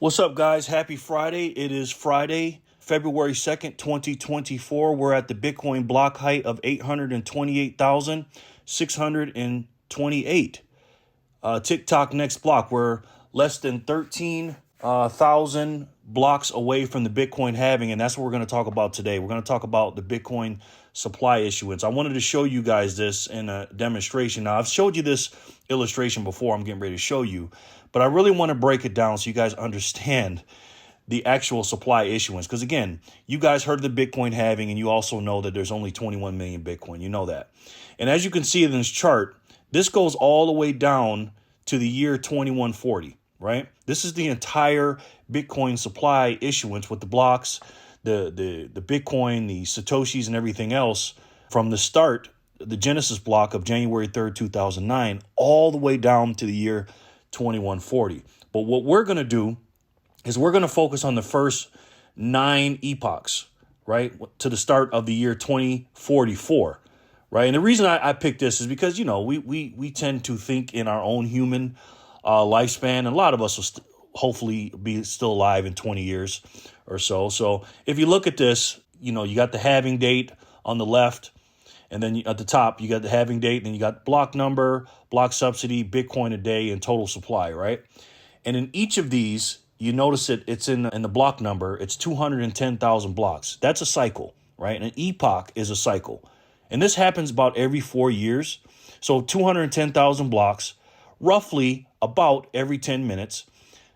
What's up, guys? Happy Friday. It is Friday, February 2nd, 2024. We're at the Bitcoin block height of 828,628. TikTok next block. We're less than 13,000 blocks away from the Bitcoin halving, and that's what we're going to talk about today. We're going to talk about the Bitcoin supply issuance. I wanted to show you guys this in a demonstration. Now, I've showed you this illustration before. I'm getting ready to show you, but I really want to break it down so you guys understand the actual supply issuance. Because again, you guys heard of the Bitcoin halving, and you also know that there's only 21 million Bitcoin. You know that. And as you can see in this chart, this goes all the way down to the year 2140, right? This is the entire Bitcoin supply issuance with the blocks, the Bitcoin, the Satoshis, and everything else from the start, the Genesis block of January 3rd, 2009, all the way down to the year 2140. But what we're going to do is we're going to focus on the first 9 epochs, right, to the start of the year 2044. Right. And the reason I picked this is because, you know, we tend to think in our own human lifespan. And a lot of us will hopefully be still alive in 20 years or so. So if you look at this, you know, you got the halving date on the left. And then at the top, you got the halving date. Then you got block number, block subsidy, Bitcoin a day, and total supply. Right. And in each of these, you notice it's in the block number. It's 210,000 blocks. That's a cycle. Right. And an epoch is a cycle. And this happens about every 4 years. So 210,000 blocks, roughly about every 10 minutes.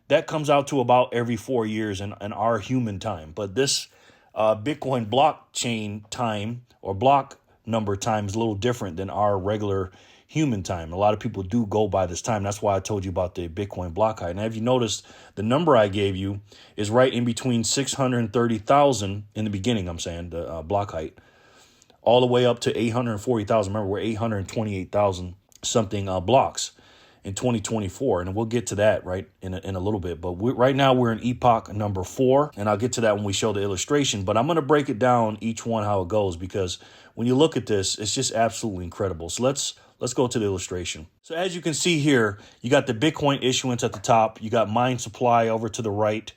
That comes out to about every 4 years in our human time. But this Bitcoin blockchain time or block number time is a little different than our regular human time. A lot of people do go by this time. That's why I told you about the Bitcoin block height. And if you noticed, the number I gave you is right in between 630,000 in the beginning, I'm saying, the block height, all the way up to 840,000. Remember, we're 828,000 something blocks in 2024. And we'll get to that right in a little bit. But right now we're in epoch number 4. And I'll get to that when we show the illustration. But I'm going to break it down each one how it goes, because when you look at this, it's just absolutely incredible. So let's go to the illustration. So as you can see here, you got the Bitcoin issuance at the top. You got mine supply over to the right.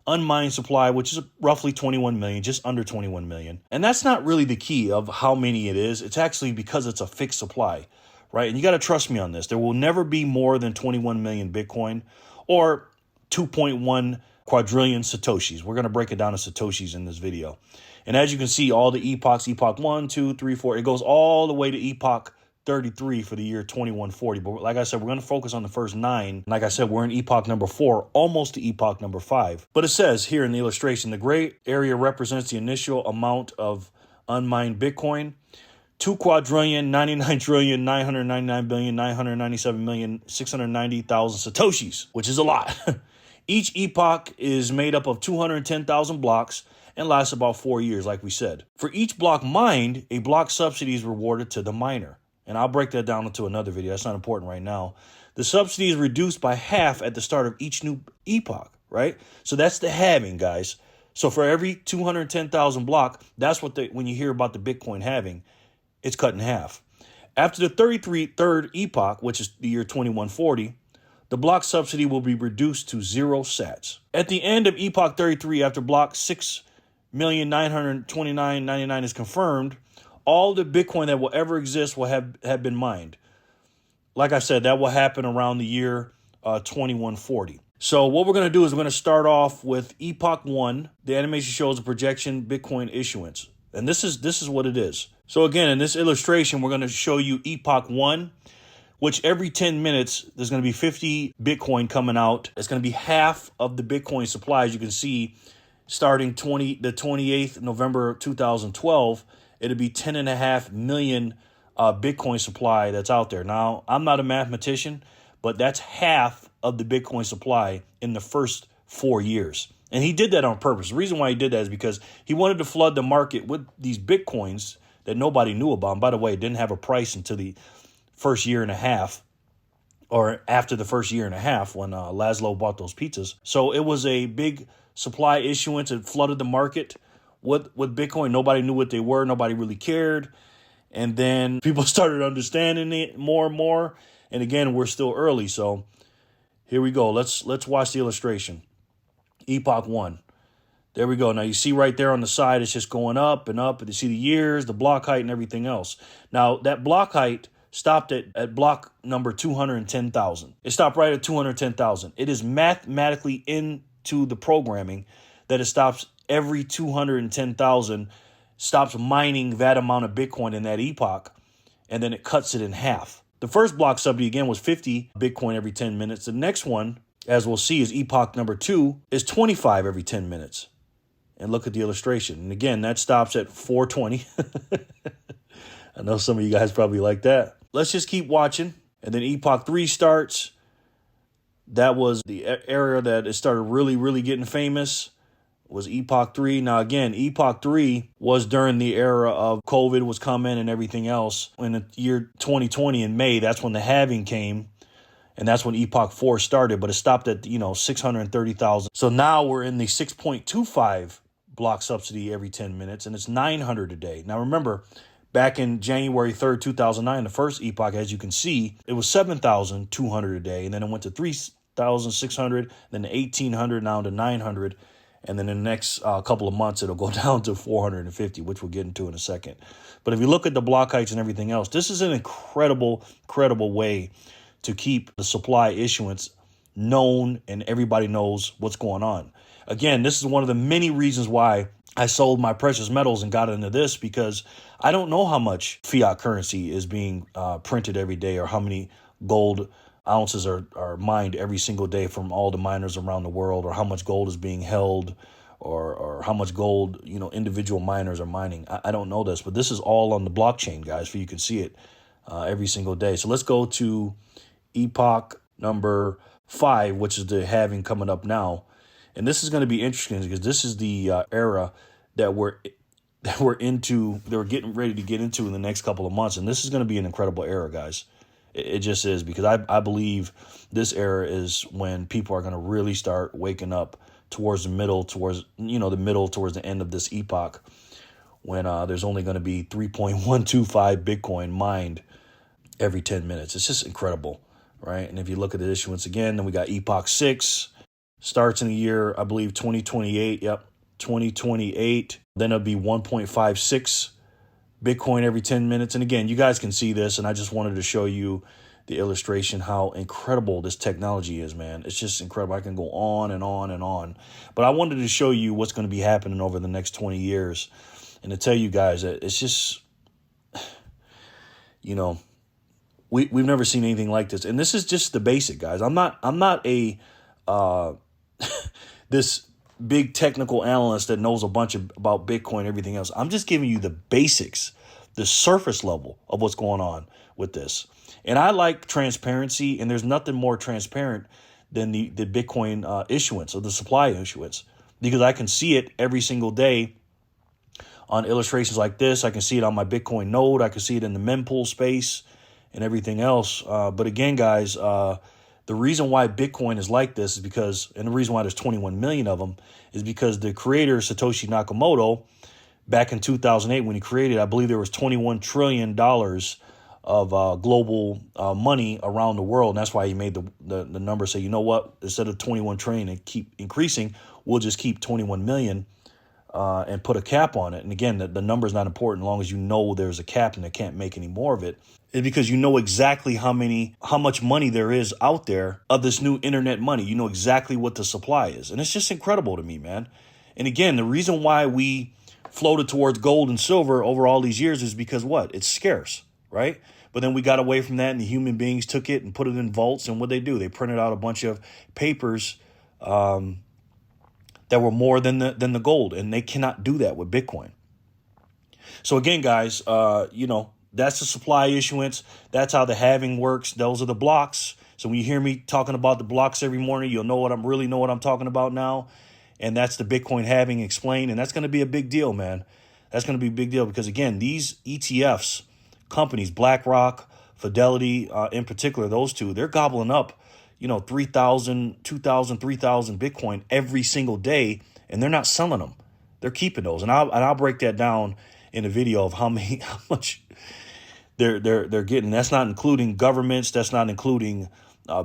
Unmined supply, which is roughly 21 million, just under 21 million. And that's not really the key of how many it is. It's actually because it's a fixed supply, right? And you got to trust me on this. There will never be more than 21 million Bitcoin or 2.1 quadrillion Satoshis. We're going to break it down to Satoshis in this video. And as you can see, all the epochs, epoch 1, 2, 3, 4, it goes all the way to epoch 33 for the year 2140. But like I said, we're going to focus on the first 9. Like I said, we're in epoch number 4, almost to epoch number 5. But it says here in the illustration, the gray area represents the initial amount of unmined Bitcoin. 2 quadrillion, 99 trillion, 999 billion, 997 million, 690,000 Satoshis, which is a lot. Each epoch is made up of 210,000 blocks and lasts about 4 years, like we said. For each block mined, a block subsidy is rewarded to the miner. And I'll break that down into another video. That's not important right now. The subsidy is reduced by half at the start of each new epoch, right? So that's the halving, guys. So for every 210,000 block, that's what when you hear about the Bitcoin halving, it's cut in half. After the 33rd epoch, which is the year 2140, the block subsidy will be reduced to 0 sats. At the end of epoch 33, after block 6,929,99 is confirmed, all the Bitcoin that will ever exist will have been mined. Like I said, that will happen around the year 2140. So what we're going to do is we're going to start off with epoch 1. The animation shows a projection Bitcoin issuance. And this is what it is. So again, in this illustration, we're going to show you epoch 1, which every 10 minutes, there's going to be 50 Bitcoin coming out. It's going to be half of the Bitcoin supply, as you can see, starting the 28th November 2012. It'll be 10.5 million Bitcoin supply that's out there. Now, I'm not a mathematician, but that's half of the Bitcoin supply in the first 4 years. And he did that on purpose. The reason why he did that is because he wanted to flood the market with these Bitcoins that nobody knew about. And by the way, it didn't have a price until the first year and a half, or after the first year and a half when Laszlo bought those pizzas. So it was a big supply issuance. It flooded the market with Bitcoin. Nobody knew what they were. Nobody really cared. And then people started understanding it more and more. And again, we're still early. So here we go. Let's watch the illustration. Epoch 1. There we go. Now you see right there on the side, it's just going up and up. And you see the years, the block height, and everything else. Now that block height stopped at block number 210,000. It stopped right at 210,000. It is mathematically into the programming that it stops every 210,000, stops mining that amount of Bitcoin in that epoch, and then it cuts it in half. The first block subsidy, again, was 50 Bitcoin every 10 minutes. The next one, as we'll see, is epoch number 2, is 25 every 10 minutes. And look at the illustration. And again, that stops at 420. I know some of you guys probably like that. Let's just keep watching. And then epoch 3 starts. That was the area that it started really getting famous, was epoch 3. Now, again, epoch 3 was during the era of COVID was coming and everything else. In the year 2020 in May, that's when the halving came. And that's when epoch 4 started, but it stopped at, 630,000. So now we're in the 6.25 block subsidy every 10 minutes, and it's 900 a day. Now, remember, back in January 3rd, 2009, the first epoch, as you can see, it was 7,200 a day, and then it went to 3,600, then to 1,800, now to 900, and then in the next couple of months, it'll go down to 450, which we'll get into in a second. But if you look at the block heights and everything else, this is an incredible way to keep the supply issuance known and everybody knows what's going on. Again, this is one of the many reasons why I sold my precious metals and got into this, because I don't know how much fiat currency is being printed every day, or how many gold ounces are mined every single day from all the miners around the world, or how much gold is being held, or how much gold, individual miners are mining. I don't know this, but this is all on the blockchain, guys, so you can see it every single day. So let's go to epoch number 5, which is the halving coming up now. And this is going to be interesting because this is the era that we're getting ready to get into in the next couple of months. And this is going to be an incredible era, guys. It just is, because I believe this era is when people are going to really start waking up towards the middle, towards the end of this epoch, when there's only going to be 3.125 Bitcoin mined every 10 minutes. It's just incredible, right? And if you look at the issuance again, then we got epoch 6. Starts in the year, I believe, 2028. Yep, 2028. Then it'll be 1.56 Bitcoin every 10 minutes. And again, you guys can see this, and I just wanted to show you the illustration, how incredible this technology is, man. It's just incredible. I can go on and on and on. But I wanted to show you what's going to be happening over the next 20 years. And to tell you guys that it's just, we've never seen anything like this. And this is just the basic, guys. I'm not a this big technical analyst that knows a bunch about Bitcoin and everything else. I'm just giving you the basics, the surface level of what's going on with this. And I like transparency, and there's nothing more transparent than the Bitcoin issuance, or the supply issuance, because I can see it every single day on illustrations like this. I can see it on my Bitcoin node. I can see it in the mempool space and everything else. But again, guys, the reason why Bitcoin is like this is because, and the reason why there's 21 million of them, is because the creator, Satoshi Nakamoto, back in 2008, when he created, I believe there was $21 trillion of global money around the world. And that's why he made the number say, you know what, instead of 21 trillion and keep increasing, we'll just keep 21 million and put a cap on it. And again, the number is not important as long as you know there's a cap and they can't make any more of it. It's because you know exactly how much money there is out there of this new internet money. You know exactly what the supply is. And it's just incredible to me, man. And again, the reason why we floated towards gold and silver over all these years is because what? It's scarce, right? But then we got away from that, and the human beings took it and put it in vaults. And what they do? They printed out a bunch of papers that were more than the gold. And they cannot do that with Bitcoin. So again, guys, that's the supply issuance. That's how the halving works. Those are the blocks. So when you hear me talking about the blocks every morning, you'll know what I'm talking about now. And that's the Bitcoin halving explained. And that's going to be a big deal, man. That's going to be a big deal because, again, these ETFs, companies, BlackRock, Fidelity in particular, those two, they're gobbling up, 3,000, 2,000, 3,000 Bitcoin every single day. And they're not selling them. They're keeping those. And I'll break that down in a video of how much they're getting. That's not including governments. That's not including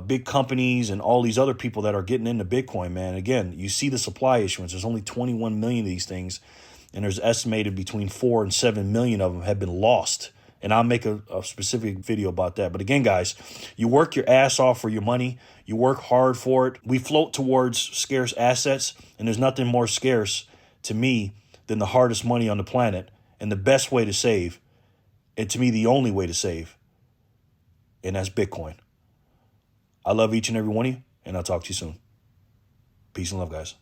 big companies and all these other people that are getting into Bitcoin, man. Again, you see the supply issuance. There's only 21 million of these things, and there's estimated between 4 and 7 million of them have been lost. And I'll make a specific video about that. But again, guys, you work your ass off for your money. You work hard for it. We float towards scarce assets, and there's nothing more scarce to me than the hardest money on the planet and the best way to save, and to me, the only way to save, and that's Bitcoin. I love each and every one of you, and I'll talk to you soon. Peace and love, guys.